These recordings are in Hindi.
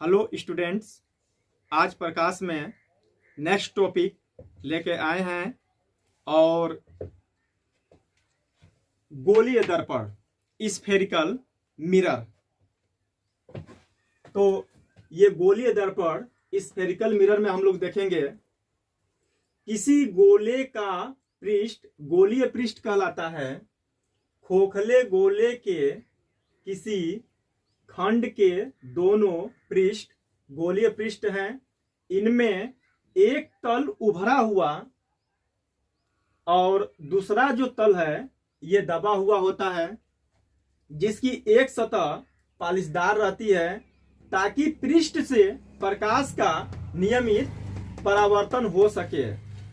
हेलो स्टूडेंट्स, आज प्रकाश में नेक्स्ट टॉपिक लेके आए हैं और गोलीय दर्पण स्फेरिकल मिरर। तो ये गोलीय दर्पण स्फेरिकल मिरर में हम लोग देखेंगे किसी गोले का पृष्ठ गोलीय पृष्ठ कहलाता है। खोखले गोले के किसी खंड के दोनों पृष्ठ गोलीय पृष्ठ हैं। इनमें एक तल उभरा हुआ और दूसरा जो तल है ये दबा हुआ होता है, जिसकी एक सतह पालिशदार रहती है ताकि पृष्ठ से प्रकाश का नियमित परावर्तन हो सके।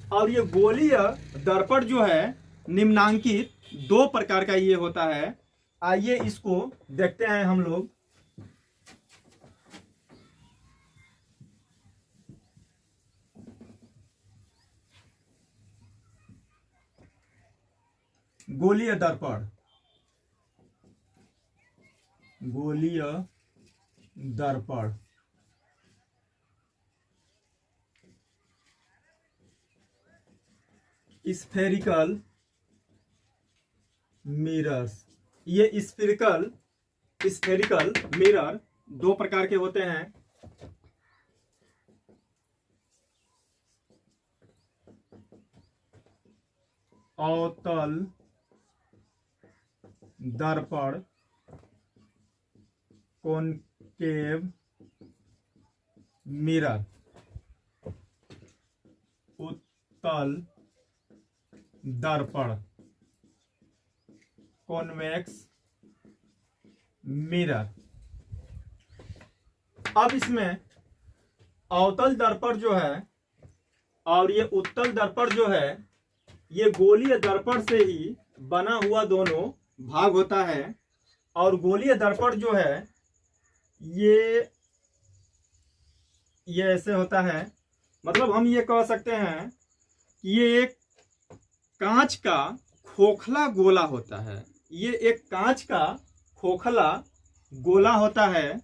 और ये गोलीय दर्पण जो है निम्नांकित दो प्रकार का ये होता है। आइए इसको देखते हैं हम लोग। गोलीय दर्पण, गोलीय दर्पण स्फेरिकल मिरर्स। ये स्फेरिकल मिरर दो प्रकार के होते हैं। अवतल दर्पण, कॉनकेव मिरर, उत्तल दर्पण, कॉन्वेक्स मिरर। अब इसमें अवतल दर्पण जो है और ये उत्तल दर्पण जो है ये गोलीय दर्पण से ही बना हुआ दोनों भाग होता है। और गोलीय दर्पण जो है ये ऐसे होता है, मतलब हम ये कह सकते हैं कि ये एक कांच का खोखला गोला होता है। ये एक कांच का खोखला गोला होता है।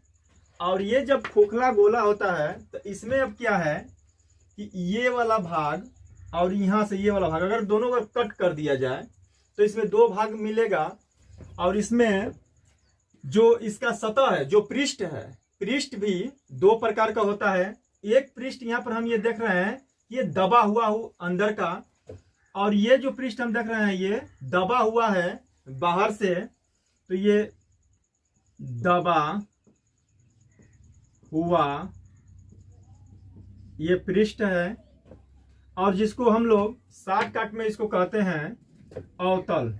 और ये जब खोखला गोला होता है तो इसमें अब क्या है कि ये वाला भाग और यहाँ से ये वाला भाग अगर दोनों का कट कर दिया जाए तो इसमें दो भाग मिलेगा। और इसमें जो इसका सतह है, जो पृष्ठ है, पृष्ठ भी दो प्रकार का होता है। एक पृष्ठ यहाँ पर हम ये देख रहे हैं ये दबा हुआ अंदर का, और ये जो पृष्ठ हम देख रहे हैं ये दबा हुआ है बाहर से। तो ये दबा हुआ ये पृष्ठ है और जिसको हम लोग शॉर्टकट में इसको कहते हैं अवतल।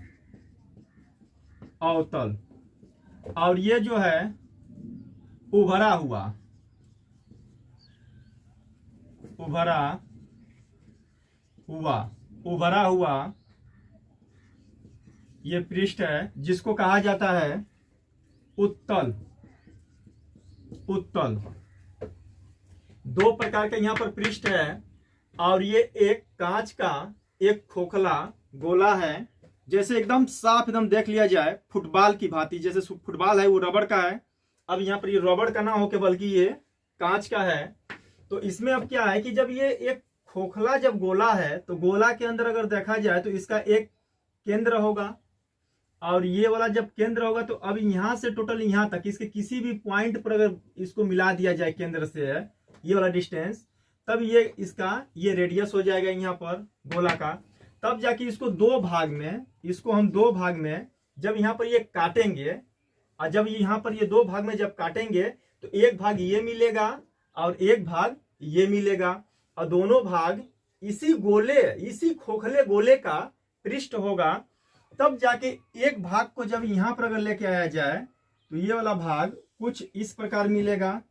अवतल। और ये जो है उभरा हुआ, उभरा हुआ ये पृष्ठ है जिसको कहा जाता है उत्तल। उत्तल। दो प्रकार के यहाँ पर पृष्ठ है और ये एक कांच का एक खोखला गोला है। जैसे एकदम साफ एकदम देख लिया जाए फुटबॉल की भांति, जैसे फुटबॉल है वो रबड़ का है। अब यहाँ पर ये रबड़ का ना होके बल्कि ये कांच का है। तो इसमें अब क्या है कि जब ये एक खोखला जब गोला है तो गोला के अंदर अगर देखा जाए तो इसका एक केंद्र होगा और ये वाला जब केंद्र होगा तो अब यहाँ से टोटल यहाँ तक इसके किसी भी पॉइंट पर अगर इसको मिला दिया जाए केंद्र से ये वाला डिस्टेंस, तब ये इसका ये रेडियस हो जाएगा यहाँ पर गोला का। तब जाके इसको दो भाग में, इसको हम दो भाग में जब यहाँ पर ये काटेंगे और जब यहाँ पर ये दो भाग में जब काटेंगे तो एक भाग ये मिलेगा और एक भाग ये मिलेगा और दोनों भाग इसी खोखले गोले का पृष्ठ होगा। तब जाके एक भाग को जब यहाँ पर अगर लेके आया जाए तो ये वाला भाग कुछ इस प्रकार मिलेगा।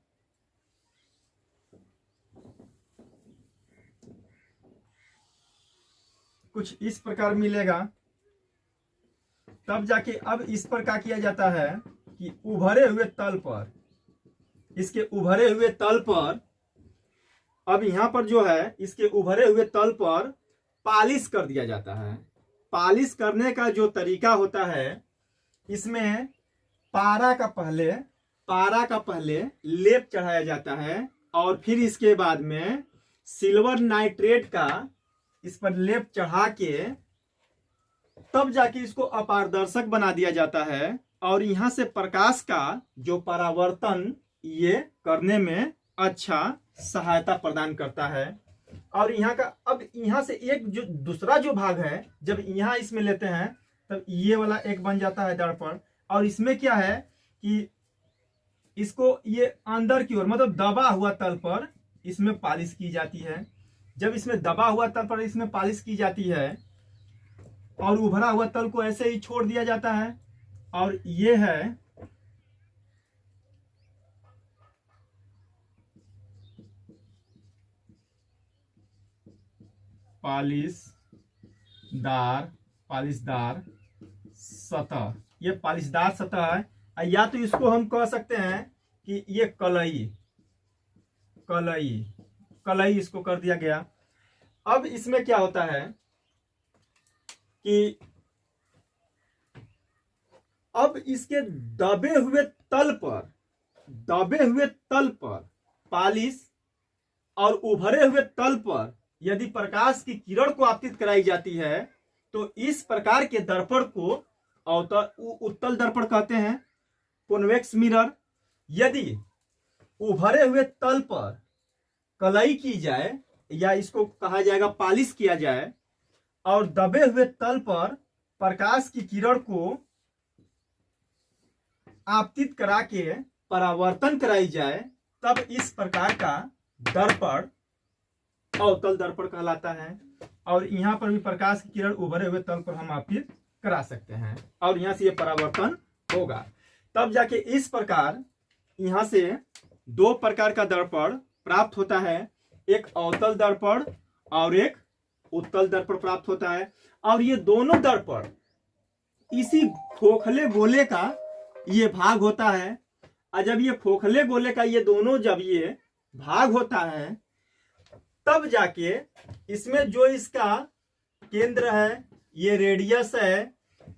कुछ इस प्रकार मिलेगा। तब जाके अब इस पर क्या किया जाता है कि उभरे हुए तल पर, इसके उभरे हुए तल पर अब यहां पर जो है इसके उभरे हुए तल पर पालिश कर दिया जाता है। पालिश करने का जो तरीका होता है, इसमें पारा का पहले पारा का पहले लेप चढ़ाया जाता है और फिर इसके बाद में सिल्वर नाइट्रेट का इस पर लेप चढ़ा के तब जाके इसको अपारदर्शक बना दिया जाता है और यहाँ से प्रकाश का जो परावर्तन ये करने में अच्छा सहायता प्रदान करता है। और यहाँ का अब यहाँ से एक जो दूसरा जो भाग है, जब यहाँ इसमें लेते हैं तब ये वाला एक बन जाता है दर्पण। और इसमें क्या है कि इसको ये अंदर की ओर मतलब दबा हुआ तल पर इसमें पालिश की जाती है। जब इसमें दबा हुआ तल पर इसमें पालिश की जाती है और उभरा हुआ तल को ऐसे ही छोड़ दिया जाता है। और ये है पालिशदार सतह। ये पालिशदार सतह है, या तो इसको हम कह सकते हैं कि ये कलई इसको कर दिया गया। अब इसमें क्या होता है कि अब इसके दबे हुए तल पर पालिश और उभरे हुए तल पर यदि प्रकाश की किरण को आपतित कराई जाती है तो इस प्रकार के दर्पण को उत्तल दर्पण कहते हैं, कॉन्वेक्स मिरर। यदि उभरे हुए तल पर कलई की जाए या इसको कहा जाएगा पालिश किया जाए और दबे हुए तल पर प्रकाश की किरण को आपतित करा के परावर्तन कराई जाए तब इस प्रकार का दर्पण अवतल दर्पण कहलाता है। और यहाँ पर भी प्रकाश की किरण उभरे हुए तल पर हम आपतित करा सकते हैं और यहाँ से ये परावर्तन होगा। तब जाके इस प्रकार यहाँ से दो प्रकार का दर्पण प्राप्त होता है, एक अवतल दर्पण और एक उत्तल दर्पण प्राप्त होता है। और ये दोनों दर्पण इसी खोखले गोले का ये भाग होता है। और जब ये खोखले गोले का ये दोनों जब ये भाग होता है तब जाके इसमें जो इसका केंद्र है, ये रेडियस है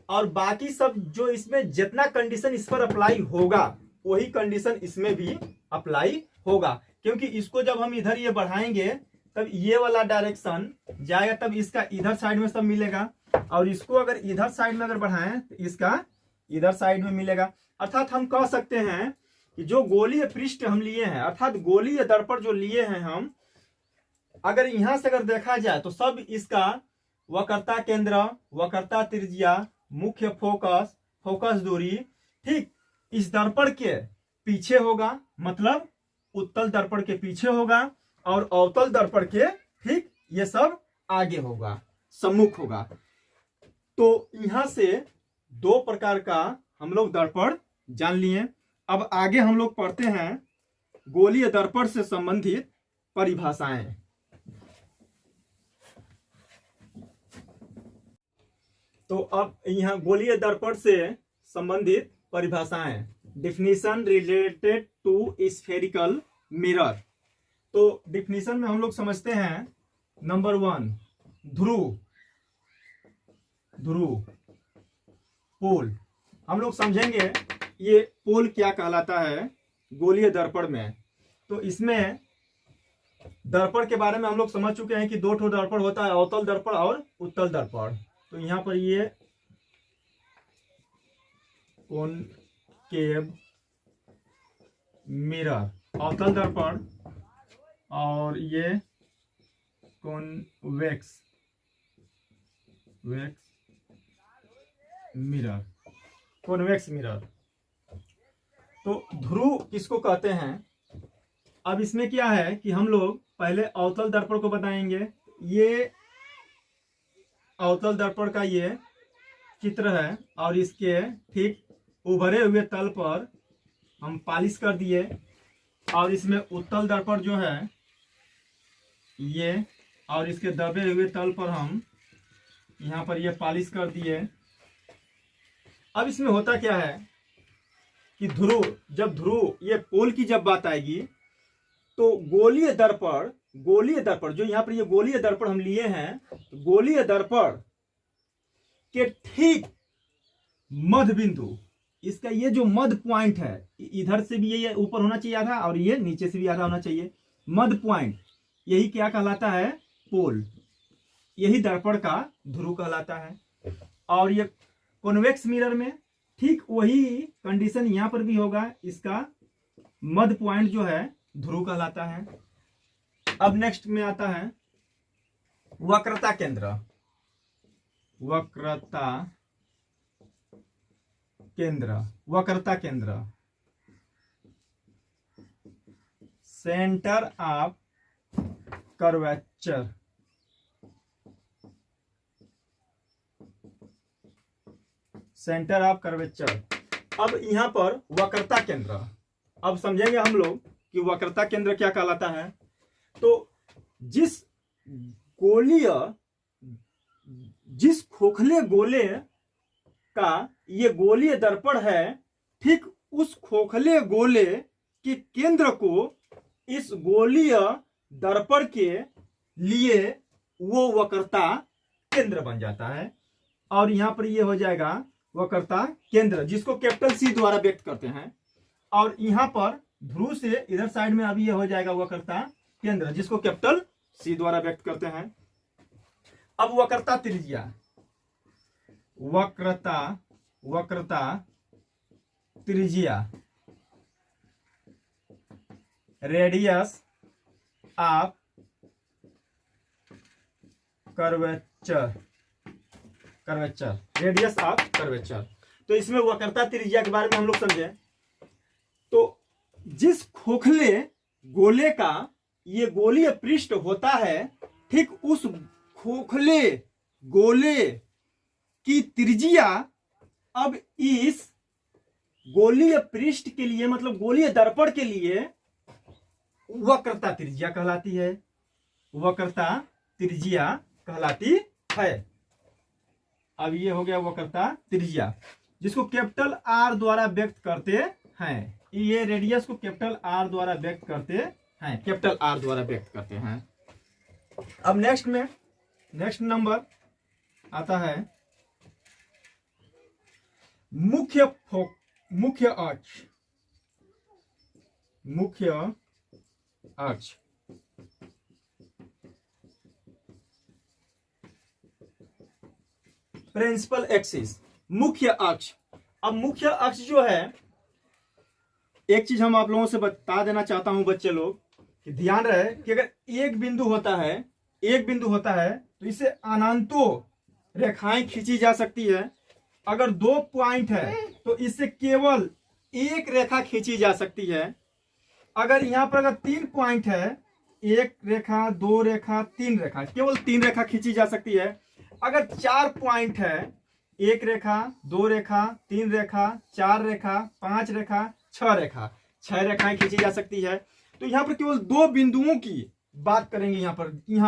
और बाकी सब जो इसमें जितना कंडीशन इस पर अप्लाई होगा वही कंडीशन इसमें भी अप्लाई होगा। क्योंकि इसको जब हम इधर ये बढ़ाएंगे तब ये वाला डायरेक्शन जाएगा, तब इसका इधर साइड में सब मिलेगा। और इसको अगर इधर साइड में अगर बढ़ाएं तो इसका इधर साइड में मिलेगा। अर्थात हम कह सकते हैं कि जो गोलीय पृष्ठ हम लिए हैं, अर्थात गोलीय दर्पण जो लिए हैं हम, अगर यहां से अगर देखा जाए तो सब इसका वक्रता केंद्र, वक्रता त्रिज्या, मुख्य फोकस, फोकस दूरी ठीक इस दर्पण के पीछे होगा, मतलब उत्तल दर्पण के पीछे होगा और अवतल दर्पण के ठीक ये सब आगे होगा, सम्मुख होगा। तो यहां से दो प्रकार का हम लोग दर्पण जान लिए। अब आगे हम लोग पढ़ते हैं गोलीय दर्पण से संबंधित परिभाषाएं। तो अब यहाँ गोलीय दर्पण से संबंधित परिभाषाएं, definition related to spherical mirror. तो डिफिनीशन में हम लोग समझते हैं नंबर 1 ध्रुव पोल। हम लोग समझेंगे ये पोल क्या कहलाता है गोलीय दर्पण में। तो इसमें दर्पण के बारे में हम लोग समझ चुके हैं कि दो ठो दर्पण होता है, अवतल दर्पण और उत्तल दर्पण। तो यहां पर ये कॉनकेव मिरर अवतल दर्पण और ये कॉन्वेक्स मिरर। तो ध्रुव किसको कहते हैं? अब इसमें क्या है कि हम लोग पहले अवतल दर्पण को बताएंगे। ये अवतल दर्पण का ये चित्र है और इसके ठीक उभरे हुए तल पर हम पालिश कर दिए। और इसमें उत्तल दर्पण जो है ये, और इसके दबे हुए तल पर हम यहाँ पर ये पालिश कर दिए। अब इसमें होता क्या है कि ध्रुव ये पोल की जब बात आएगी तो गोलीय दर्पण जो यहाँ पर ये गोलीय दर्पण हम लिए हैं, तो गोलीय दर्पण के ठीक मध्य बिंदु इसका ये जो मध्य पॉइंट है, इधर से भी ये ऊपर होना चाहिए आधा और ये नीचे से भी आधा होना चाहिए, मध्य पॉइंट, यही क्या कहलाता है? पोल। यही दर्पण का ध्रुव कहलाता है। और ये कॉन्वेक्स मिरर में ठीक वही कंडीशन यहां पर भी होगा, इसका मध्य पॉइंट जो है ध्रुव कहलाता है। अब नेक्स्ट में आता है वक्रता केंद्र। वक्रता केंद्र, वक्रता केंद्र, centre of curvature. Centre of curvature. अब यहां पर वक्रता केंद्र, अब समझेंगे हम लोग कि वक्रता केंद्र क्या कहलाता है। तो जिस खोखले गोले का ये गोलीय दर्पण है, ठीक उस खोखले गोले के केंद्र को इस गोलीय दर्पण के लिए वो वक्रता केंद्र बन जाता है। और यहां पर ये हो जाएगा वक्रता केंद्र, जिसको कैपिटल सी द्वारा व्यक्त करते हैं। और यहां पर ध्रुव से इधर साइड में अभी ये हो जाएगा वक्रता केंद्र, जिसको कैपिटल सी द्वारा व्यक्त करते हैं। अब वक्रता त्रिज्या, वक्रता त्रिज्या, radius of curvature, radius of curvature. तो इसमें वक्रता त्रिज्या के बारे में हम लोग समझे। तो जिस खोखले गोले का ये गोलीय पृष्ठ होता है, ठीक उस खोखले गोले की त्रिज्या अब इस गोलीय पृष्ठ के लिए, मतलब गोलीय दर्पण के लिए वक्रता त्रिज्या कहलाती है। वक्रता त्रिज्या कहलाती है। अब ये हो गया वक्रता त्रिज्या, जिसको कैपिटल आर द्वारा व्यक्त करते हैं। ये रेडियस को कैपिटल आर द्वारा व्यक्त करते हैं, कैपिटल आर द्वारा व्यक्त करते हैं। अब नेक्स्ट नंबर आता है मुख्य अक्ष। मुख्य अक्ष, प्रिंसिपल एक्सिस, मुख्य अक्ष। अब मुख्य अक्ष जो है, एक चीज हम आप लोगों से बता देना चाहता हूं बच्चे लोग, कि ध्यान रहे कि अगर एक बिंदु होता है तो इसे अनंतों रेखाएं खींची जा सकती है। अगर 2 पॉइंट है तो इससे केवल एक रेखा खींची जा सकती है। अगर यहां पर अगर 3 पॉइंट है, 1 रेखा, 2 रेखा, 3 रेखा, केवल 3 रेखा खींची जा सकती है। अगर 4 पॉइंट है, 1 रेखा, 2 रेखा, 3 रेखा, 4 रेखा, 5 रेखा, 6 रेखा, 6 रेखाएं खींची जा सकती है। तो यहां पर केवल 2 बिंदुओं की बात करेंगे। यहां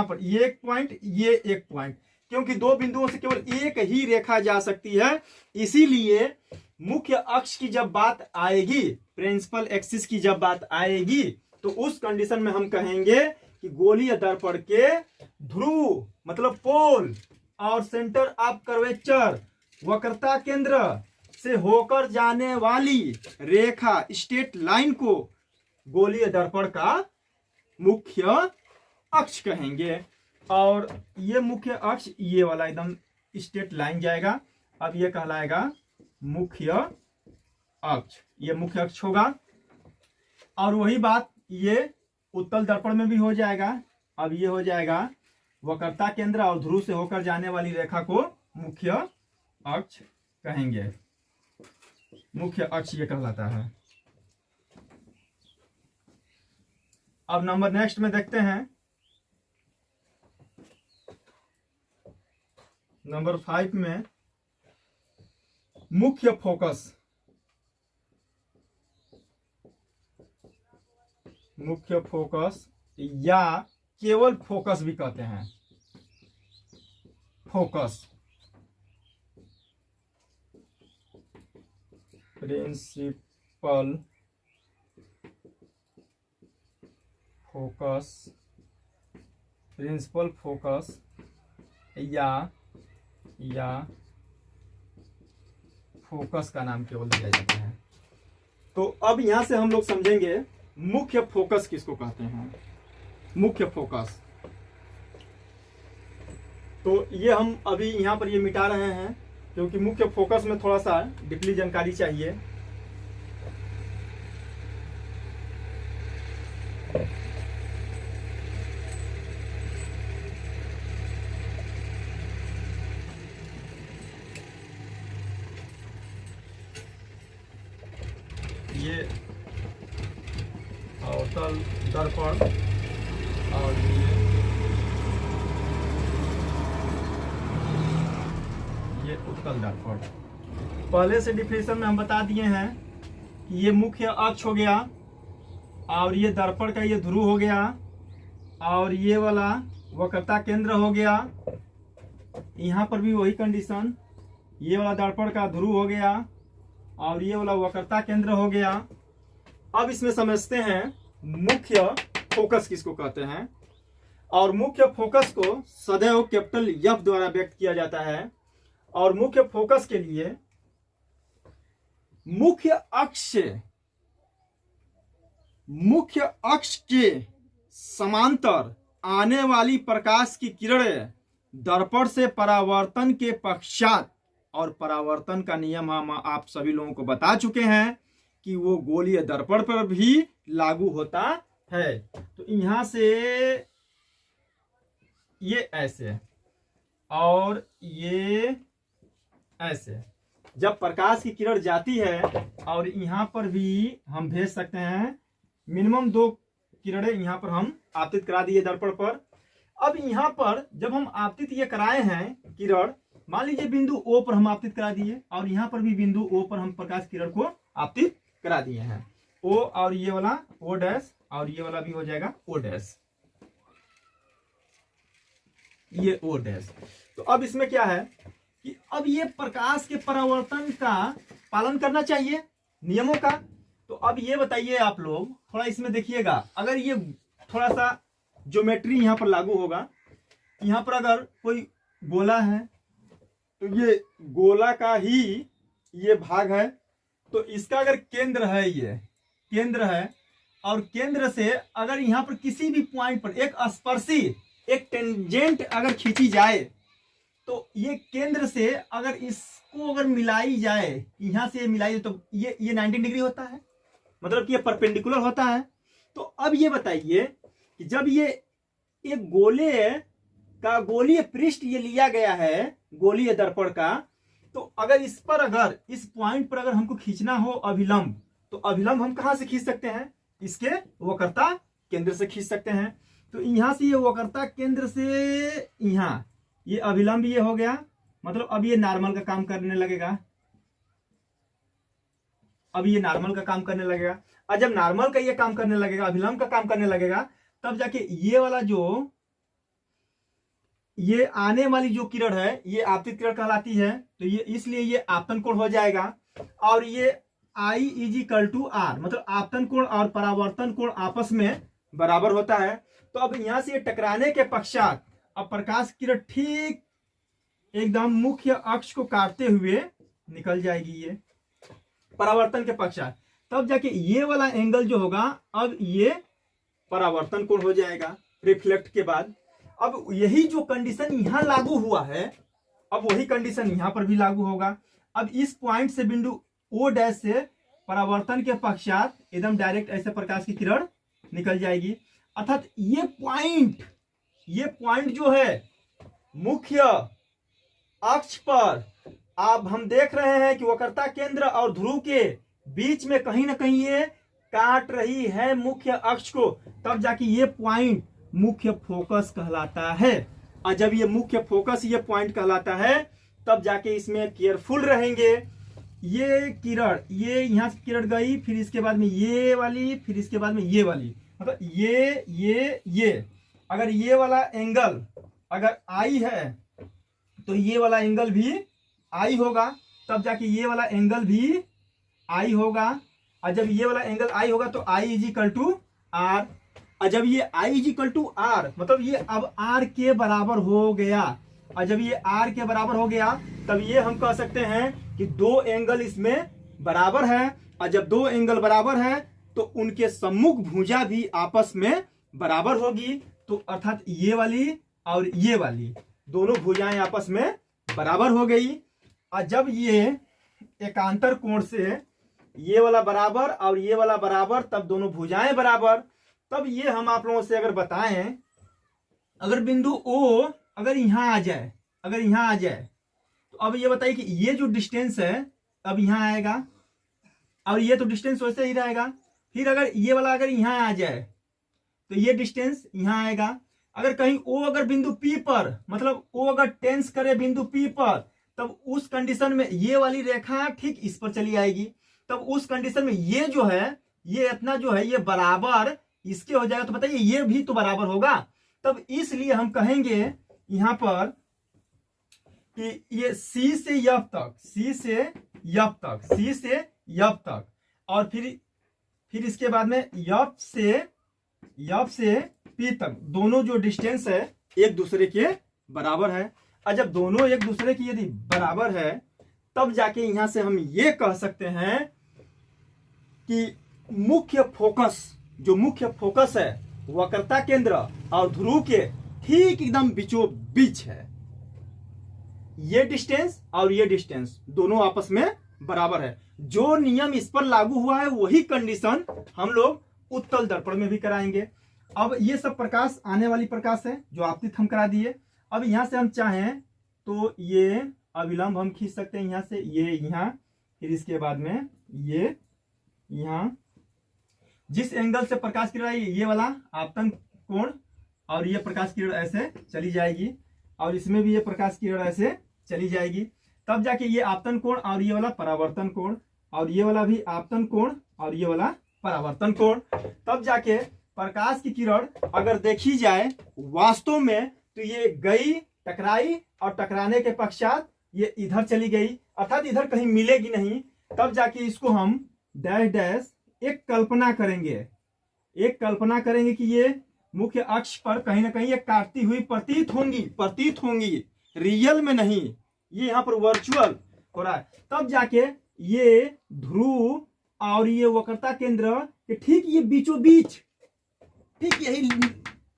पर ये एक पॉइंट, ये एक पॉइंट, क्योंकि 2 बिंदुओं से केवल एक ही रेखा जा सकती है। इसीलिए मुख्य अक्ष की जब बात आएगी, प्रिंसिपल एक्सिस की जब बात आएगी, तो उस कंडीशन में हम कहेंगे कि गोलीय दर्पण के ध्रुव, मतलब पोल, और सेंटर ऑफ कर्वेचर, वक्रता केंद्र से होकर जाने वाली रेखा, स्ट्रेट लाइन को गोलीय दर्पण का मुख्य अक्ष कहेंगे। और ये मुख्य अक्ष, ये वाला एकदम स्ट्रेट लाइन जाएगा। अब ये कहलाएगा मुख्य अक्ष, ये मुख्य अक्ष होगा। और वही बात ये उत्तल दर्पण में भी हो जाएगा। अब ये हो जाएगा वक्रता केंद्र और ध्रुव से होकर जाने वाली रेखा को मुख्य अक्ष कहेंगे। मुख्य अक्ष ये कहलाता है। अब नंबर नेक्स्ट में देखते हैं, नंबर 5 में मुख्य फोकस। मुख्य फोकस या केवल फोकस भी कहते हैं। Focus, principal focus, principal focus या फोकस का नाम केवल दिया जाता है। तो अब यहां से हम लोग समझेंगे मुख्य फोकस किसको कहते हैं। मुख्य फोकस, तो ये हम अभी यहां पर ये मिटा रहे हैं क्योंकि मुख्य फोकस में थोड़ा सा डीपली जानकारी चाहिए। ये अवतल दर्पण और ये उत्तल दर्पण। पहले से डिफिनेशन में हम बता दिए हैं कि ये मुख्य अक्ष हो गया और ये दर्पण का ये ध्रुव हो गया और ये वाला वक्रता केंद्र हो गया। यहाँ पर भी वही कंडीशन, ये वाला दर्पण का ध्रुव हो गया और ये वाला वक्रता केंद्र हो गया। अब इसमें समझते हैं मुख्य फोकस किसको कहते हैं। और मुख्य फोकस को सदैव कैपिटल एफ द्वारा व्यक्त किया जाता है। और मुख्य फोकस के लिए मुख्य अक्ष के समांतर आने वाली प्रकाश की किरणें दर्पण से परावर्तन के पश्चात, और परावर्तन का नियम हम आप सभी लोगों को बता चुके हैं कि वो गोलीय दर्पण पर भी लागू होता है। तो यहां से ये ऐसे और ये ऐसे, जब प्रकाश की किरण जाती है और यहां पर भी हम भेज सकते हैं, मिनिमम 2 किरणें यहां पर हम आपतित करा दिए दर्पण पर। अब यहां पर जब हम आपतित ये कराए हैं किरण, मान लीजिए बिंदु O पर हम आपतित करा दिए और यहां पर भी बिंदु O पर हम प्रकाश किरण को आपतित करा दिए हैं। O और ये वाला O डैश और ये वाला भी हो जाएगा O डैश, ये O डैश। तो अब इसमें क्या है कि अब ये प्रकाश के परावर्तन का पालन करना चाहिए नियमों का। तो अब ये बताइए आप लोग, थोड़ा इसमें देखिएगा, अगर ये थोड़ा सा ज्योमेट्री यहां पर लागू होगा, यहां पर अगर कोई गोला है तो ये गोला का ही ये भाग है, तो इसका अगर केंद्र है, ये केंद्र है और केंद्र से अगर यहां पर किसी भी पॉइंट पर एक स्पर्शी, एक टेंजेंट अगर खींची जाए, तो ये केंद्र से अगर इसको अगर मिलाई जाए, यहां से मिलाई तो ये 90 डिग्री होता है, मतलब कि ये परपेंडिकुलर होता है। तो अब ये बताइए कि जब ये एक गोले का गोलीय पृष्ठ ये लिया गया है गोलीय दर्पण का, तो अगर इस पर, अगर इस पॉइंट पर अगर हमको खींचना हो अभिलंब, तो अभिलंब हम कहां से खींच सकते हैं, इसके वक्रता केंद्र से खींच सकते हैं। तो यहां से ये वक्रता केंद्र से यहां ये अभिलंब ये हो गया, मतलब अब ये नॉर्मल का काम करने लगेगा, अब ये नॉर्मल का काम करने लगेगा। और जब नॉर्मल का ये काम करने लगेगा, अभिलंब का काम करने लगेगा, तब जाके ये वाला जो ये आने वाली जो किरण है ये आपतित किरण कहलाती है। तो ये इसलिए ये आपतन कोण हो जाएगा। और ये I = R, मतलब आपतन कोण और परावर्तन कोण आपस में बराबर होता है। तो अब यहां से ये टकराने के पश्चात अब प्रकाश किरण ठीक एकदम मुख्य अक्ष को काटते हुए निकल जाएगी ये परावर्तन के पश्चात, तब जाके ये वाला एंगल जो होगा, अब ये परावर्तन कोण हो जाएगा रिफ्लेक्ट के बाद। अब यही जो कंडीशन यहां लागू हुआ है, अब वही कंडीशन यहां पर भी लागू होगा। अब इस पॉइंट से बिंदु O डैश से परावर्तन के पश्चात एकदम डायरेक्ट ऐसे प्रकाश की किरण निकल जाएगी। अर्थात ये पॉइंट जो है मुख्य अक्ष पर, अब हम देख रहे हैं कि वक्रता केंद्र और ध्रुव के बीच में कहीं ना कहीं ये काट रही है मुख्य अक्ष को, तब जाके ये पॉइंट मुख्य फोकस कहलाता है। और जब ये मुख्य फोकस ये पॉइंट कहलाता है, तब जाके इसमें केयरफुल रहेंगे। ये किरण, ये यहां से किरण गई, फिर इसके बाद में ये वाली, फिर इसके बाद में ये वाली, मतलब ये अगर ये वाला एंगल अगर आई है तो ये वाला एंगल भी आई होगा, तब जाके ये वाला एंगल भी आई होगा। और जब ये वाला एंगल आई होगा तो I = R। और जब ये I = R, मतलब ये अब R के बराबर हो गया। और जब ये आर के बराबर हो गया तब ये हम कह सकते हैं कि दो एंगल इसमें बराबर है। और जब दो एंगल बराबर है तो उनके सम्मुख भुजा भी आपस में बराबर होगी। तो अर्थात ये वाली और ये वाली दोनों भुजाएं आपस में बराबर हो गई। और जब ये एकांतर कोण से ये वाला बराबर और ये वाला बराबर, तब दोनों भुजाएं बराबर। तब ये हम आप लोगों से अगर बताएं, अगर बिंदु O अगर यहां आ जाए, अगर यहां आ जाए, तो अब ये बताइए कि ये जो डिस्टेंस है अब यहां आएगा और ये तो डिस्टेंस वैसे ही रहेगा। फिर अगर ये वाला अगर यहां आ जाए तो ये डिस्टेंस यहां आएगा। अगर कहीं O अगर बिंदु P पर, मतलब O अगर टेंस करे बिंदु P पर, तब उस कंडीशन में ये वाली रेखा ठीक इस पर चली आएगी। तब उस कंडीशन में ये जो है, ये इतना जो है ये बराबर इसके हो जाएगा। तो बताइए ये भी तो बराबर होगा। तब इसलिए हम कहेंगे यहां पर कि ये C से F तक, C से F तक, C से F तक, और फिर इसके बाद में F से P तक दोनों जो डिस्टेंस है एक दूसरे के बराबर है। और जब दोनों एक दूसरे की यदि बराबर है तब जाके यहां से हम ये कह सकते हैं कि मुख्य फोकस, जो मुख्य फोकस है वक्रता केंद्र और ध्रुव के ठीक एकदम बीचों बीच है। ये डिस्टेंस और ये डिस्टेंस दोनों आपस में बराबर है। जो नियम इस पर लागू हुआ है वही कंडीशन हम लोग उत्तल दर्पण में भी कराएंगे। अब ये सब प्रकाश आने वाली प्रकाश है जो आपतित हम करा दिए। अब यहां से हम चाहें तो ये अविलंब हम खींच सकते हैं, यहां से ये यहां, फिर इसके बाद में ये यहां। जिस एंगल से प्रकाश किरण आई ये वाला आपतन कोण, और ये प्रकाश किरण ऐसे चली जाएगी और इसमें भी ये प्रकाश किरण ऐसे चली जाएगी। तब जाके ये आपतन कोण और ये वाला परावर्तन कोण, और ये वाला भी आपतन कोण और ये वाला परावर्तन कोण। तब जाके प्रकाश की किरण अगर देखी जाए वास्तव में तो ये गई, टकराई, और टकराने के पश्चात ये इधर चली गई, अर्थात इधर कहीं मिलेगी नहीं। तब जाके इसको हम डैश डैश एक कल्पना करेंगे कि ये मुख्य अक्ष पर कहीं ना कहीं ये काटती हुई प्रतीत होंगी, रियल में नहीं, ये यहाँ पर वर्चुअल हो रहा है। तब जाके ये ध्रुव और ये वक्रता केंद्र के ठीक ये बीचों बीच ठीक यही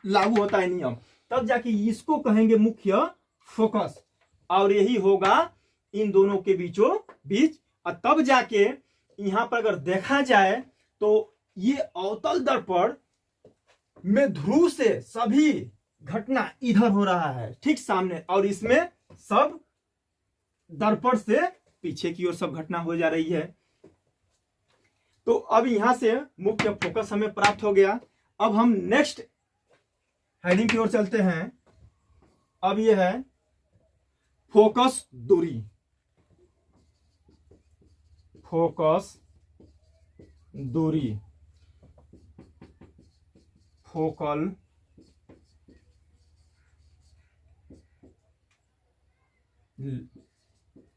लागू होता है नियम। तब जाके इसको कहेंगे मुख्य फोकस, और यही होगा इन दोनों के बीचों बीच। और तब जाके यहां पर अगर देखा जाए तो ये अवतल दर्पण में ध्रुव से सभी घटना इधर हो रहा है ठीक सामने, और इसमें सब दर्पण से पीछे की ओर सब घटना हो जा रही है। तो अब यहां से मुख्य फोकस हमें प्राप्त हो गया। अब हम नेक्स्ट हेडिंग की ओर चलते हैं। अब यह है फोकस दूरी, फोकस दूरी, focal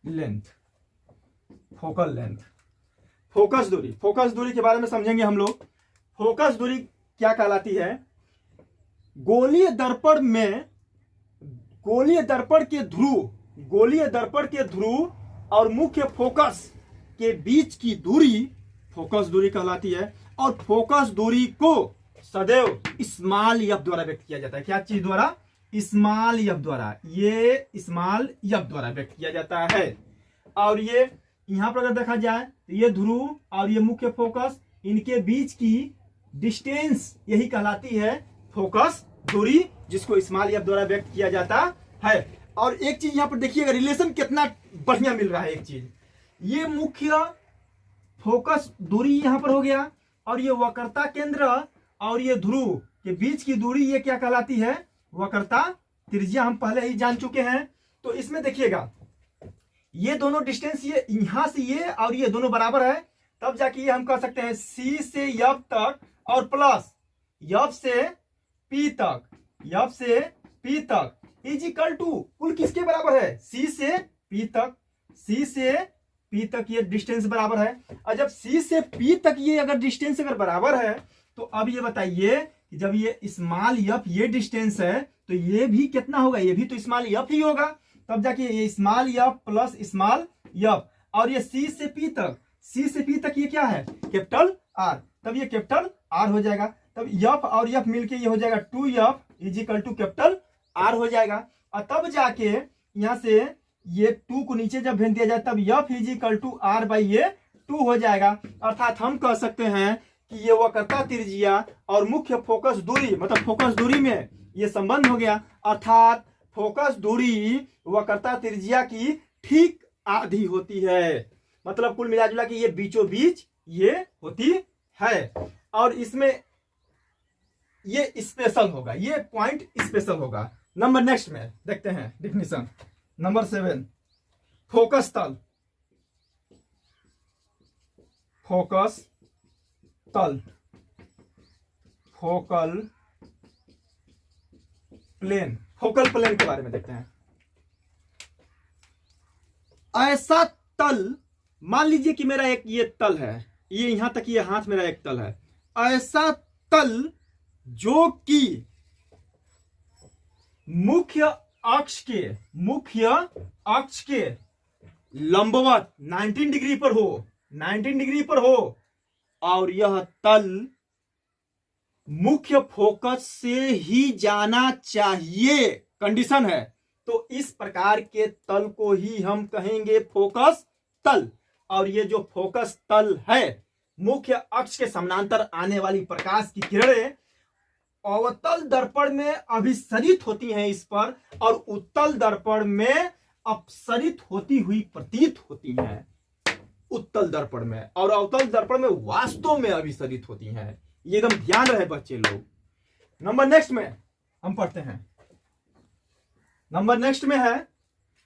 length, focal length, focus दूरी। फोकस दूरी के बारे में समझेंगे हम लोग। फोकस दूरी क्या कहलाती है? गोलीय दर्पण में गोलीय दर्पण के ध्रुव और मुख्य फोकस के बीच की दूरी फोकस दूरी कहलाती है। और फोकस दूरी को सदैव स्मॉल एफ द्वारा व्यक्त किया जाता है। क्या चीज द्वारा? स्मॉल एफ द्वारा। ये स्मॉल एफ द्वारा व्यक्त किया जाता है। और ये यहां पर अगर देखा जाए तो ये ध्रुव और ये मुख्य फोकस, इनके बीच की डिस्टेंस यही कहलाती है फोकस दूरी, जिसको स्मॉल एफ द्वारा व्यक्त किया जाता है। और एक चीज यहां पर देखिएगा, रिलेशन कितना बढ़िया मिल रहा है। एक चीज, ये मुख्य फोकस दूरी यहां पर हो गया, और ये वक्रता केंद्र और ये ध्रुव के बीच की दूरी ये क्या कहलाती है? वक्रता त्रिज्या। हम पहले ही जान चुके हैं। तो इसमें देखिएगा ये दोनों डिस्टेंस, ये यहां से ये और ये दोनों बराबर है। तब जाके ये हम कह सकते हैं C से F तक और प्लस F से P तक, F से P तक इज इक्वल टू कुल किसके बराबर है? C से P तक। C से P तक ये डिस्टेंस बराबर है। और जब C से P तक ये अगर डिस्टेंस अगर बराबर है तो अब ये बताइए कि जब ये स्मॉल एफ ये डिस्टेंस है तो ये भी कितना होगा, ये भी तो स्मॉल एफ ही होगा, तब जाके ये small F plus small F, और ये सी से पी तक, सी से पी तक ये क्या है, कैपिटल आर, तब ये कैपिटल आर हो जाएगा। तब एफ और एफ मिलके ये हो जाएगा 2f is equal to capital R हो जाएगा। और तब जाके यहां से ये 2 को नीचे जब भेज दिया जाए तब F is equal to R by ये 2 हो जाएगा। अर्थात हम कह सकते हैं कि ये वक्रता त्रिज्या और मुख्य फोकस दूरी, मतलब फोकस दूरी में ये संबंध हो गया। अर्थात फोकस दूरी वक्रता त्रिज्या की ठीक आधी होती है, मतलब कुल मिलाजुला के ये बीचों बीच ये होती है। और इसमें ये स्पेशल होगा, ये पॉइंट स्पेशल होगा। नंबर नेक्स्ट में देखते हैं डिफिनीशन नंबर 7, फोकस तल, फोकस तल, फोकल प्लेन, फोकल प्लेन के बारे में देखते हैं। ऐसा तल, मान लीजिए कि मेरा एक ये तल है, ये यहां तक ये हाथ मेरा एक तल है, ऐसा तल जो कि मुख्य अक्ष के लंबवत 19 डिग्री पर हो, 19 डिग्री पर हो, और यह तल मुख्य फोकस से ही जाना चाहिए, कंडीशन है। तो इस प्रकार के तल को ही हम कहेंगे फोकस तल। और ये जो फोकस तल है, मुख्य अक्ष के समानांतर आने वाली प्रकाश की किरणें अवतल दर्पण में अभिसरित होती हैं इस पर, और उत्तल दर्पण में अपसरित होती हुई प्रतीत होती हैं, उत्तल दर्पण में, और अवतल दर्पण में वास्तव में अभिसरित होती हैं। ये एकदम ध्यान रहे बच्चे लोग। नंबर नेक्स्ट में हम पढ़ते हैं, नंबर नेक्स्ट में है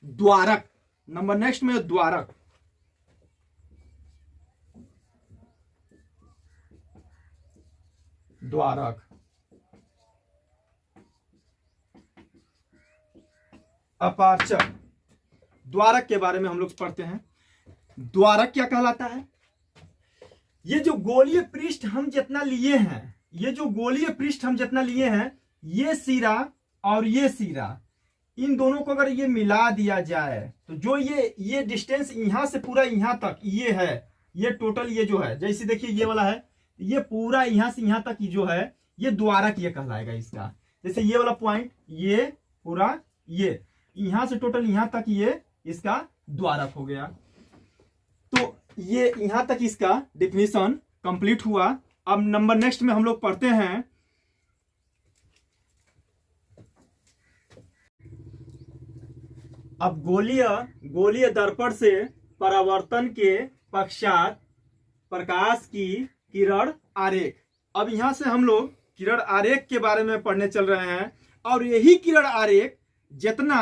द्वारक, नंबर नेक्स्ट में द्वारक। द्वारक, अपार्चर, द्वारक के बारे में हम लोग पढ़ते हैं। द्वारक क्या कहलाता है? ये जो गोलीय पृष्ठ हम जितना लिए हैं, ये जो गोलीय पृष्ठ हम जितना लिए हैं, ये सिरा और ये सिरा, इन दोनों को अगर ये मिला दिया जाए तो जो ये डिस्टेंस यहां से पूरा यहां तक ये है, ये टोटल ये जो है, जैसे देखिए ये वाला है, ये पूरा यहां से यहां तक जो है ये द्वारक ये कहलाएगा इसका। जैसे ये वाला पॉइंट, ये पूरा ये यहां से टोटल यहां तक ये इसका द्वारक हो गया। तो ये यहां तक इसका डिफिनीशन कंप्लीट हुआ। अब नंबर नेक्स्ट में हम लोग पढ़ते हैं अब गोलीय दर्पण से परावर्तन के पश्चात प्रकाश की किरण आरेख। अब यहां से हम लोग किरण आरेख के बारे में पढ़ने चल रहे हैं, और यही किरण आरेख जितना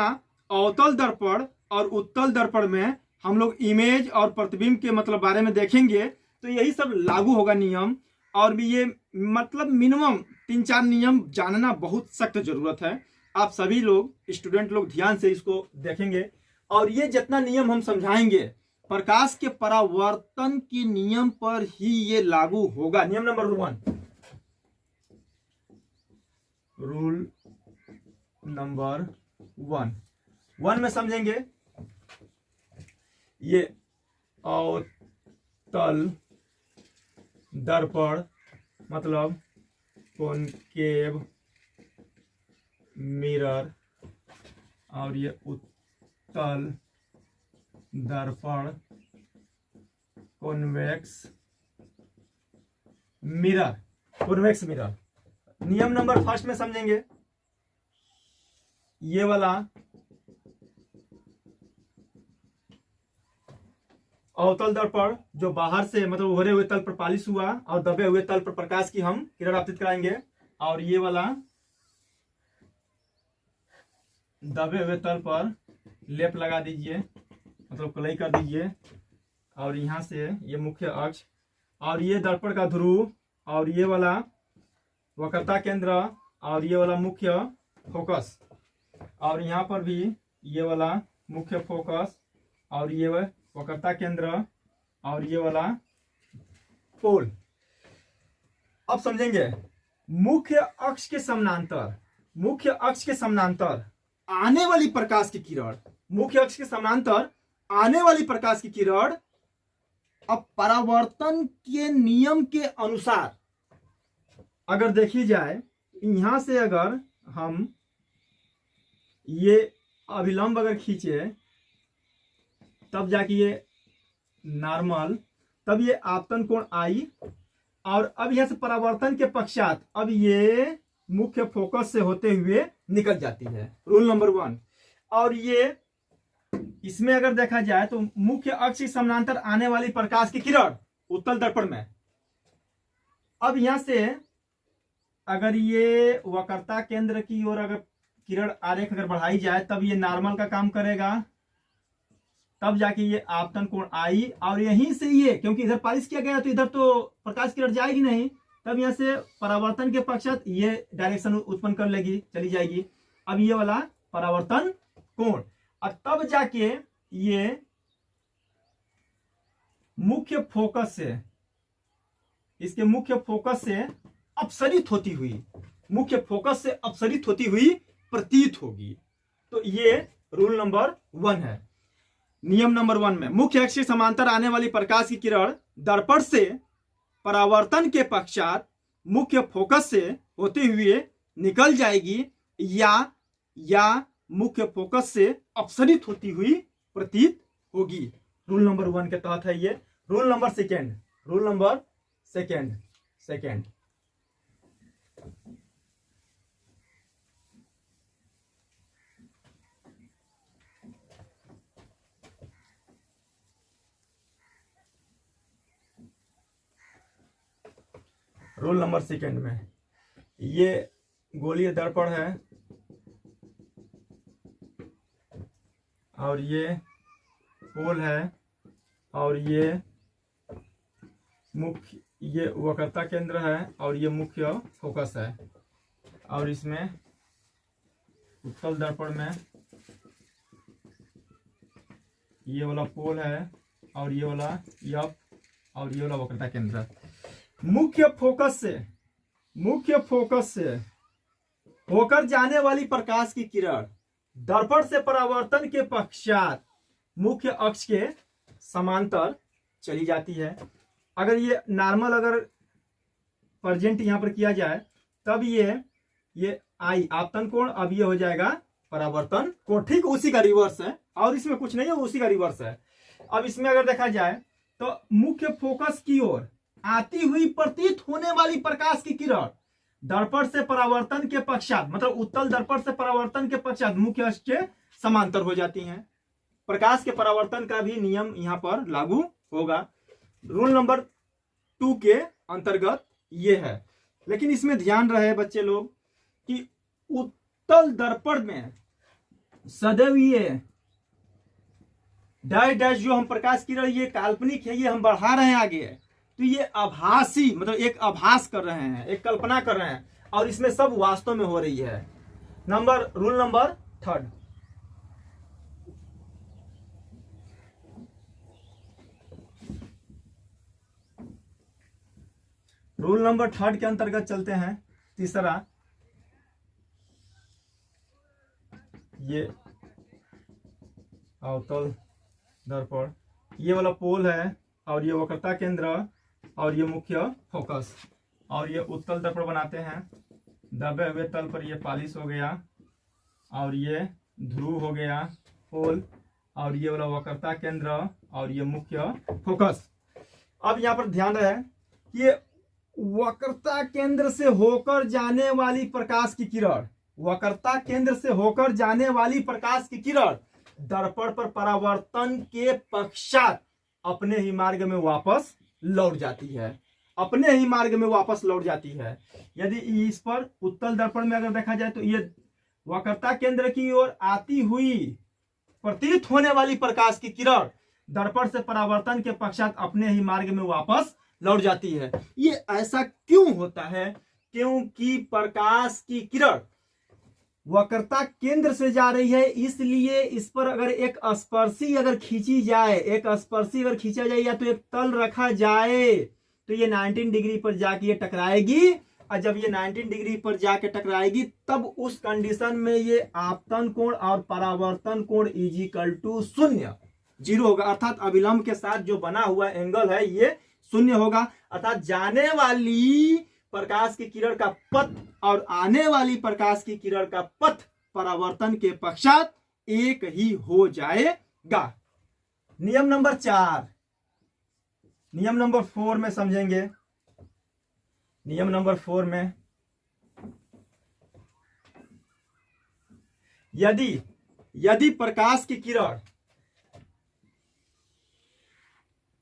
अवतल दर्पण और उत्तल दर्पण में हम लोग इमेज और प्रतिबिंब के मतलब बारे में देखेंगे, तो यही सब लागू होगा नियम। और भी ये मतलब मिनिमम 3-4 नियम जानना बहुत सख्त जरूरत है। आप सभी लोग स्टूडेंट लोग ध्यान से इसको देखेंगे, और ये जितना नियम हम समझाएंगे प्रकाश के परावर्तन के नियम पर ही ये लागू होगा। नियम नंबर 1, रूल नंबर 1 में समझेंगे, ये अवतल दर्पण मतलब कॉनकेव मिरर, और ये उत्तल दर्पण कॉन्वेक्स मिरर, कॉन्वेक्स मिरर। नियम नंबर 1 में समझेंगे, ये वाला अवतल दर्पण जो बाहर से मतलब उभरे हुए तल पर पालिश हुआ और दबे हुए तल पर प्रकाश की हम किरण आपतित कराएंगे, और ये वाला दबे हुए तल पर लेप लगा दीजिए, मतलब कलई कर दीजिए, और यहां से ये मुख्य अक्ष, और ये दर्पण का ध्रुव, और ये वाला वक्रता केंद्र, और ये वाला मुख्य फोकस, और यहाँ पर भी ये वाला मुख्य फोकस, और ये वक्रता केंद्र, और ये वाला पोल। अब समझेंगे मुख्य अक्ष के समानांतर, मुख्य अक्ष के समानांतर आने वाली प्रकाश की किरण, मुख्य अक्ष के समानांतर आने वाली प्रकाश की किरण अब परावर्तन के नियम के अनुसार अगर देखी जाए, यहां से अगर हम ये अभिलंब अगर खींचे तब जाके ये नॉर्मल, तब ये आपतन कोण आई, और अब यहां से परावर्तन के पश्चात अब ये मुख्य फोकस से होते हुए निकल जाती है, रूल नंबर 1। और ये इसमें अगर देखा जाए तो मुख्य अक्ष के समानांतर आने वाली प्रकाश की किरण उत्तल दर्पण में, अब यहां से अगर ये वक्रता केंद्र की ओर अगर किरण आरेख अगर बढ़ाई जाए तब ये नॉर्मल का काम करेगा, तब जाके ये आपतन कोण आई, और यहीं से ये क्योंकि इधर पारिश किया गया तो इधर तो प्रकाश किरण जाएगी नहीं, तब यहां से परावर्तन के पश्चात ये डायरेक्शन उत्पन्न कर लेगी, चली जाएगी। अब ये वाला परावर्तन कोण, और तब जाके ये मुख्य फोकस से, इसके मुख्य फोकस से अपसरित होती हुई, मुख्य फोकस से अपसरित होती हुई प्रतीत होगी। तो ये रूल नंबर 1 है। नियम नंबर 1 में मुख्य अक्ष के समांतर आने वाली प्रकाश की किरण दर्पण से परावर्तन के पश्चात मुख्य फोकस से होते हुए निकल जाएगी या मुख्य फोकस से अपसरित होती हुई प्रतीत होगी। रूल नंबर 1 के तहत है ये। Rule number second, rule number second rule number second में ये गोलीय दर्पण है और ये पोल है और ये मुख्य, ये वक्रता केंद्र है और ये मुख्य फोकस है, और इसमें उत्तल दर्पण में ये वाला पोल है और ये वाला यप और ये वाला वक्रता केंद्र। मुख्य फोकस से होकर जाने वाली प्रकाश की किरण दर्पण से परावर्तन के पश्चात मुख्य अक्ष के समांतर चली जाती है। अगर ये नॉर्मल अगर प्रेजेंट यहां पर किया जाए तब ये आई आपतन कोण, अब ये हो जाएगा परावर्तन कोण, ठीक उसी का रिवर्स है, और इसमें कुछ नहीं है, उसी का रिवर्स है। अब इसमें अगर देखा जाए तो मुख्य फोकस की ओर आती हुई प्रतीत होने वाली प्रकाश की किरण दर्पण से परावर्तन के पश्चात, मतलब उत्तल दर्पण से परावर्तन के पश्चात मुख्य अक्ष के समांतर हो जाती हैं। प्रकाश के परावर्तन का भी नियम यहां पर लागू होगा। रूल नंबर 2 के अंतर्गत ये है। लेकिन इसमें ध्यान रहे बच्चे लोग कि उत्तल दर्पण में सदैव ये डैश डैश जो हम प्रकाश किरण, ये काल्पनिक है, ये हम बढ़ा रहे हैं आगे, तो ये आभासी, मतलब एक आभास कर रहे हैं, एक कल्पना कर रहे हैं, और इसमें सब वास्तव में हो रही है। रूल नंबर 3 रूल नंबर 3 के अंतर्गत चलते हैं। तीसरा, ये अवतल दर्पण, ये वाला पोल है और ये वक्रता केंद्र और ये मुख्य फोकस, और ये उत्तल दर्पण बनाते हैं। दबे हुए तल पर ये पालिश हो गया और ये ध्रुव हो गया पोल, और ये वाला वक्रता केंद्र और ये मुख्य फोकस। अब यहाँ पर ध्यान रहे, ये वक्रता केंद्र से होकर जाने वाली प्रकाश की किरण, वक्रता केंद्र से होकर जाने वाली प्रकाश की किरण दर्पण पर परावर्तन के पश्चात अपने ही मार्ग में वापस लौट जाती है, अपने ही मार्ग में वापस लौट जाती है। यदि इस पर उत्तल दर्पण में अगर देखा जाए तो ये वक्रता केंद्र की ओर आती हुई प्रतीत होने वाली प्रकाश की किरण दर्पण से परावर्तन के पश्चात अपने ही मार्ग में वापस लौट जाती है। ये ऐसा क्यों होता है? क्योंकि प्रकाश की किरण वक्रता केंद्र से जा रही है, इसलिए इस पर अगर एक स्पर्शी अगर खींची जाए, एक स्पर्शी अगर खींचा जाए या तो एक तल रखा जाए तो ये 19 डिग्री पर जाके ये टकराएगी और जब ये 19 डिग्री पर जाके टकराएगी तब उस कंडीशन में ये आपतन कोण और परावर्तन कोण इजिकल टू 0 होगा। अर्थात अभिलंब के साथ जो बना हुआ एंगल है ये 0 होगा। अर्थात जाने वाली प्रकाश की किरण का पथ और आने वाली प्रकाश की किरण का पथ परावर्तन के पश्चात एक ही हो जाएगा। नियम नंबर 4, नियम नंबर 4 में समझेंगे। नियम नंबर 4 में यदि प्रकाश की किरण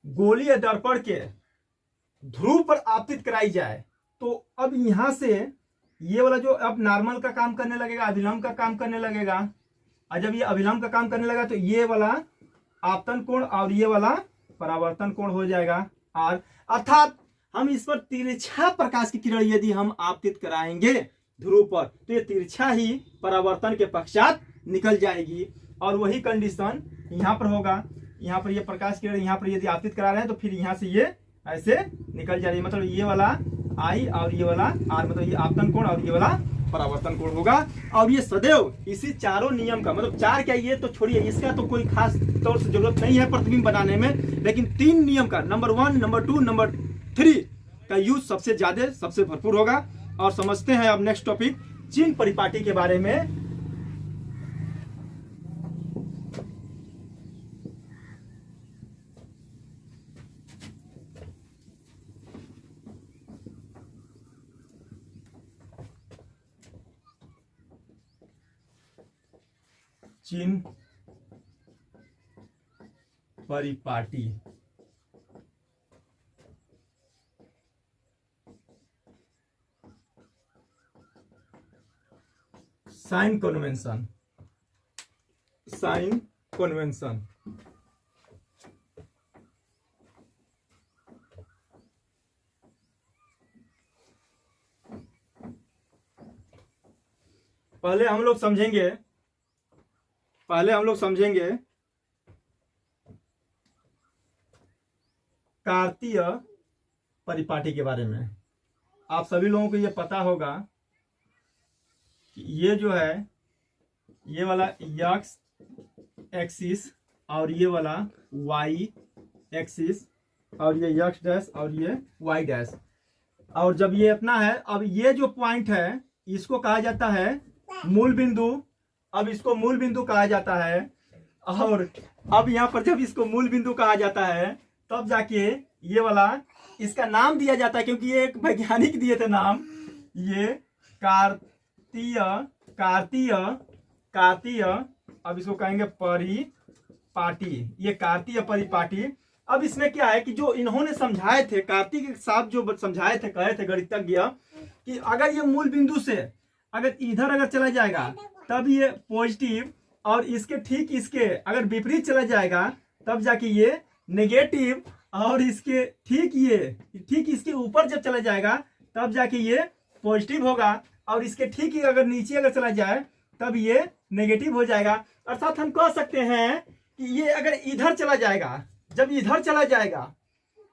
गोलीय दर्पण के ध्रुव पर आपतित कराई जाए तो अब यहां से ये वाला जो अब नॉर्मल का काम करने लगेगा, अभिलंब का काम करने लगेगा। और जब ये अभिलंब का काम करने लगा तो ये वाला आपतन कोण और ये वाला परावर्तन कोण हो जाएगा आर। अर्थात हम इस पर तिरछा प्रकाश की किरण यदि हम आपतित कराएंगे ध्रुव पर तो ये तिरछा ही परावर्तन के पश्चात निकल जाएगी। और वही कंडीशन यहाँ पर होगा। यहाँ पर ये प्रकाश किरण यहाँ पर यदि आपतित करा रहे हैं तो फिर यहाँ से ये ऐसे निकल जा रही है। मतलब ये वाला आई और ये वाला आर, मतलब ये आपतन कोण और ये वाला परावर्तन कोण होगा। और ये सदैव इसी चारों नियम का, मतलब 4 क्या, ये तो छोड़िए, इसका तो कोई खास तौर से जरूरत नहीं है प्रतिबिंब बनाने में, लेकिन 3 नियम का नंबर 1, नंबर 2, नंबर 3 का यूज सबसे ज्यादा सबसे भरपूर होगा। और समझते हैं अब नेक्स्ट टॉपिक चिन्ह परिपाटी के बारे में। चिन्ह परिपाटी। Sign convention, sign convention. पहले हम लोग समझेंगे कार्तीय परिपाटी के बारे में। आप सभी लोगों को ये पता होगा कि ये जो है ये वाला एक्स एक्सिस और ये वाला वाई एक्सिस और ये एक्स डैश और ये वाई डैश। और जब ये इतना है, अब ये जो पॉइंट है इसको कहा जाता है मूल बिंदु। अब इसको मूल बिंदु कहा जाता है। और अब यहाँ पर जब इसको मूल बिंदु कहा जाता है तब जाके ये वाला इसका नाम दिया जाता है, क्योंकि ये एक वैज्ञानिक दिए थे नाम, ये कार्तीय अब इसको कहेंगे परिपाटी। ये कार्तीय परिपाटी। अब इसमें क्या है कि जो इन्होंने समझाए थे, कार्तिक साहब जो समझाए थे, कहे थे गणितज्ञ कि अगर ये मूल बिंदु से अगर इधर अगर चला जाएगा तब ये पॉजिटिव, और इसके ठीक इसके अगर विपरीत चला जाएगा तब जाके ये नेगेटिव, और इसके ठीक इसके ऊपर जब चला जाएगा तब जाके ये पॉजिटिव होगा, और इसके ठीक ही अगर नीचे अगर चला जाए तब ये नेगेटिव हो जाएगा। अर्थात हम कह सकते हैं कि ये अगर इधर चला जाएगा, जब इधर चला जाएगा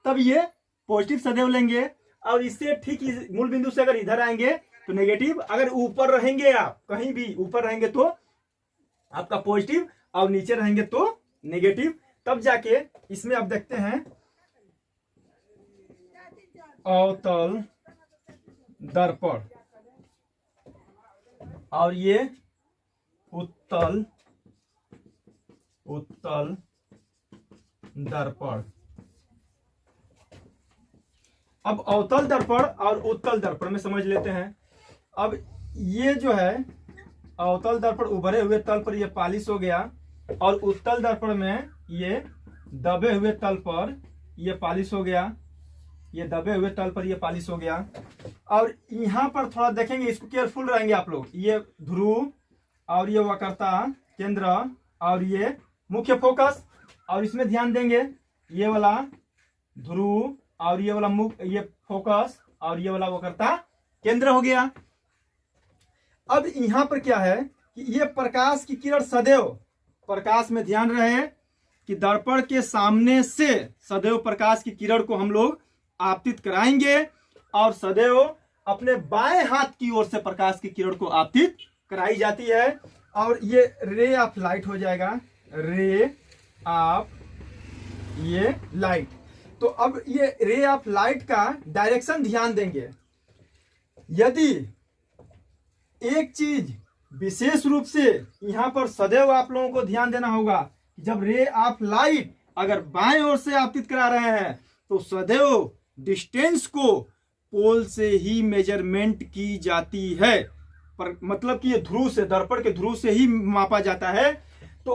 तब ये पॉजिटिव सदैव लेंगे, और इससे ठीक मूल बिंदु से अगर इधर आएंगे तो नेगेटिव। अगर ऊपर रहेंगे, आप कहीं भी ऊपर रहेंगे तो आपका पॉजिटिव, और नीचे रहेंगे तो नेगेटिव। तब जाके इसमें आप देखते हैं अवतल दर्पण और ये उत्तल दर्पण। अब अवतल दर्पण और उत्तल दर्पण में समझ लेते हैं। अब ये जो है अवतल दर्पण उभरे हुए तल पर ये पालिश हो गया, और उत्तल दर्पण में ये दबे हुए तल पर ये पालिश हो गया, ये दबे हुए तल पर ये पालिश हो गया। और यहाँ पर थोड़ा देखेंगे, इसको केयरफुल रहेंगे आप लोग। ये ध्रुव और ये वक्रता केंद्र और ये मुख्य फोकस, और इसमें ध्यान देंगे ये वाला ध्रुव और ये वाला ये फोकस और ये वाला वक्रता केंद्र हो गया। अब यहां पर क्या है कि ये प्रकाश की किरण सदैव, प्रकाश में ध्यान रहे कि दर्पण के सामने से सदैव प्रकाश की किरण को हम लोग आपतित कराएंगे, और सदैव अपने बाएं हाथ की ओर से प्रकाश की किरण को आपतित कराई जाती है। और ये रे ऑफ लाइट हो जाएगा, रे ऑफ ये लाइट। तो अब ये रे ऑफ लाइट का डायरेक्शन ध्यान देंगे। यदि एक चीज विशेष रूप से यहां पर सदैव आप लोगों को ध्यान देना होगा, जब रे ऑफ लाइट अगर बाएं ओर से आपतित करा रहे हैं तो सदैव डिस्टेंस को पोल से ही मेजरमेंट की जाती है, पर मतलब कि ये ध्रुव से, दर्पण के ध्रुव से ही मापा जाता है। तो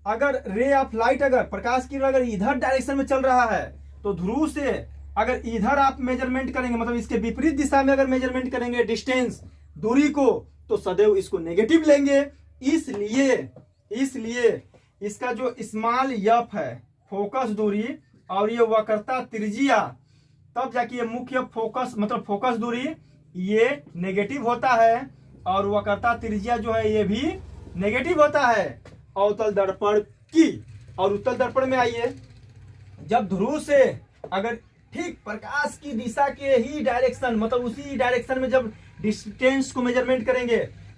अगर रे ऑफ लाइट, अगर प्रकाश की अगर इधर डायरेक्शन में चल रहा है तो ध्रुव से अगर इधर आप मेजरमेंट करेंगे, मतलब इसके विपरीत दिशा में अगर मेजरमेंट करेंगे डिस्टेंस, दूरी को, तो सदैव इसको नेगेटिव लेंगे। इसलिए इसका जो स्मॉल एफ है फोकस दूरी और ये वक्रता त्रिज्या, तब जाके ये मुख्य फोकस मतलब फोकस दूरी ये नेगेटिव होता है और वक्रता त्रिज्या जो है ये भी नेगेटिव होता है अवतल दर्पण की। और उत्तल दर्पण में आइए, जब ध्रुव से अगर ठीक प्रकाश की दिशा के ही डायरेक्शन मतलब उसी डायरेक्शन में जब डिस्टेंस को मेजरमेंट करेंगे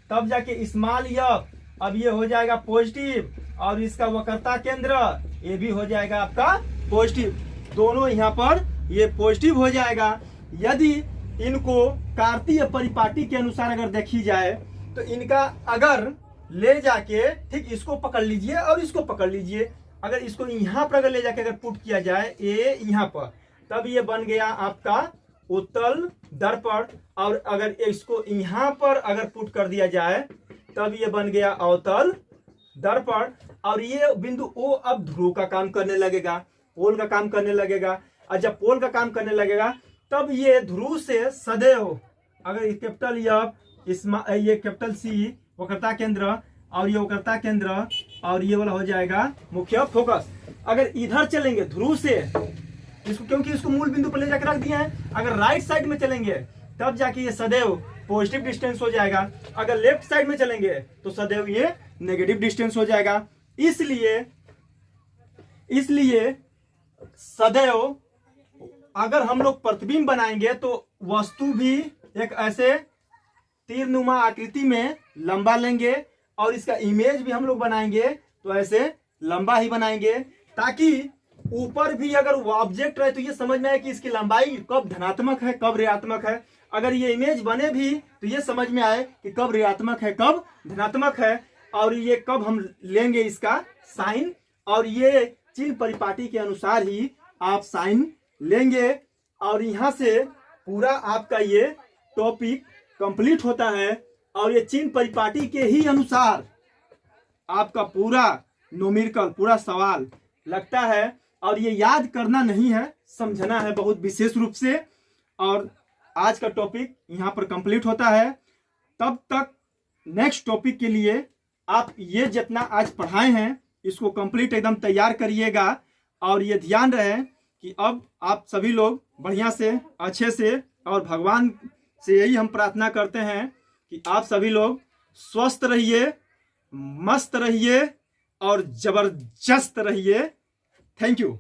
तब जाके स्मॉल एफ, अब ये हो जाएगा पॉजिटिव और इसका वक्रता केंद्र ये भी हो जाएगा आपका पॉजिटिव, दोनों यहाँ पर ये पॉजिटिव हो जाएगा। यदि इनको कार्तीय परिपाटी के अनुसार अगर देखी जाए तो इनका अगर ले जाके ठीक इसको पकड़ लीजिए और इसको पकड़ लीजिए, अगर इसको यहाँ पर अगर ले जाके अगर पुट किया जाए ये यहाँ पर, तब ये बन गया आपका उत्तल दर्पण। और अगर इसको यहाँ पर अगर पुट कर दिया जाए तब ये बन गया अवतल दर्पण। और ये बिंदु O अब ध्रुव का काम करने लगेगा, पोल का काम करने लगेगा। और जब पोल का काम करने लगेगा तब ये ध्रुव से सदैव अगर कैपिटल एफ, ये कैपिटल सी वक्रता केंद्र और ये वक्रता केंद्र और ये वाला हो जाएगा मुख्य फोकस। अगर इधर चलेंगे ध्रुव से इसको, क्योंकि इसको मूल बिंदु पर ले जाकर रख दिए हैं, अगर राइट साइड में चलेंगे तब जाके ये सदैव पॉजिटिव डिस्टेंस हो जाएगा, अगर लेफ्ट साइड में चलेंगे तो सदैव ये नेगेटिव डिस्टेंस हो जाएगा। इसलिए सदैव अगर हम लोग प्रतिबिंब बनाएंगे तो वस्तु भी एक ऐसे तीरनुमा आकृति में लंबा लेंगे और इसका इमेज भी हम लोग बनाएंगे तो ऐसे लंबा ही बनाएंगे, ताकि ऊपर भी अगर वो ऑब्जेक्ट रहे तो ये समझ में आए कि इसकी लंबाई कब धनात्मक है कब ऋणात्मक है। अगर ये इमेज बने भी तो ये समझ में आए कि कब ऋणात्मक है कब धनात्मक है और ये कब हम लेंगे इसका साइन, और ये चिन्ह परिपाटी के अनुसार ही आप साइन लेंगे। और यहाँ से पूरा आपका ये टॉपिक कंप्लीट होता है और ये चिन्ह परिपाटी के ही अनुसार आपका पूरा न्यूमेरिकल पूरा सवाल लगता है। और ये याद करना नहीं है, समझना है बहुत विशेष रूप से। और आज का टॉपिक यहाँ पर कंप्लीट होता है। तब तक नेक्स्ट टॉपिक के लिए आप ये जितना आज पढ़ाए हैं इसको कंप्लीट एकदम तैयार करिएगा। और ये ध्यान रहे कि अब आप सभी लोग बढ़िया से अच्छे से, और भगवान से यही हम प्रार्थना करते हैं कि आप सभी लोग स्वस्थ रहिए, मस्त रहिए और जबरदस्त रहिए। Thank you.